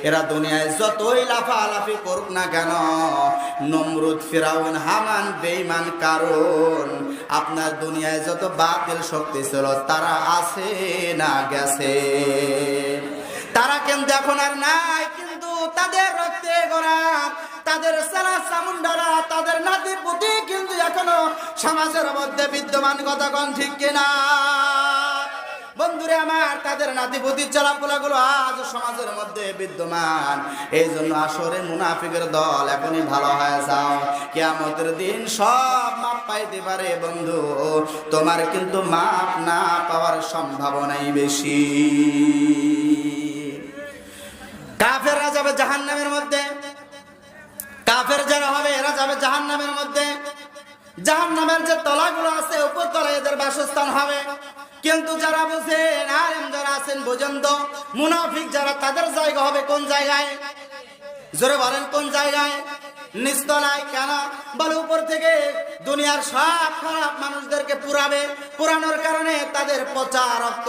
এরা দুনিয়ায় যতই লাফালাফি করুক না কেন, নমরুদ, ফিরাউন, হামান, বেঈমান, কারণ আপনার দুনিয়ায় যত বাতিল শক্তি ছিল তারা আছে না গেছে? তারা কিন্তু এখন আর নাই, কিন্তু তাদের রক্তে গড়া, তাদের সারা চামুন্ডারা, তাদের নাতি পুতি কিন্তু এখনো সমাজের মধ্যে বিদ্যমান। কথা কোন ঠিক কিনা বন্ধুরে আমার? তাদের নাতিপুতির চালাপোলাগুলো আজ সমাজের মধ্যে বিদ্যমান। এই জন্য আসরে মুনাফিকের দল এখনই ভালো হয়ে যাও, কিয়ামতের দিন সব মাপ পাইতে পারে বন্ধু, তোমার কিন্তু মাপ না পাওয়ার সম্ভাবনাই বেশি। কাফেররা যাবে জাহান্নামের মধ্যে, কাফের যারা হবে এরা যাবে জাহান্নামের মধ্যে। জাহান্নামের যে তলাগুলো আছে উপর তলায় এদের বাসস্থান হবে। কিন্তু যারা বুঝেন, আলেম যারা আছেন বুঝেন তো, মুনাফিক যারা তাদের জায়গা হবে কোন জায়গায়? জোরে বলেন কোন জায়গায়? নিচতলায়। কেন বলে? উপর থেকে দুনিয়ার সব খারাপ মানুষদেরকে পুরাবে, পুরানোর কারণে তাদের পচা রক্ত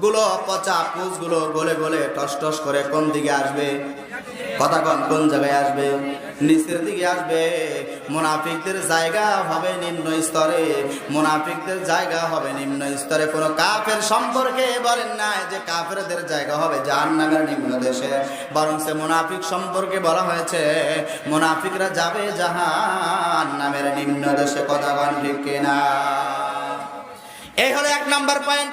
গুলো, পচা পুষ গুলো গলে গলে টস টস করে কোন দিকে আসবে? কথা কোন জায়গায় আসবে? নিচের দিকে আসবে। মুনাফিকদের জায়গা হবে নিম্ন স্তরে, মুনাফিকদের জায়গা হবে নিম্ন স্তরে। কোন কাফের সম্পর্কে বলেন না যে কাফেরদের জায়গা হবে জাহান্নামের নিম্ন দেশে, বরং সে মুনাফিক সম্পর্কে বলা হয়েছে মুনাফিকরা যাবে জাহান্নামের নিম্ন দেশে। কথা ঠিক কিনা? এই হলো 1 নম্বর পয়েন্ট।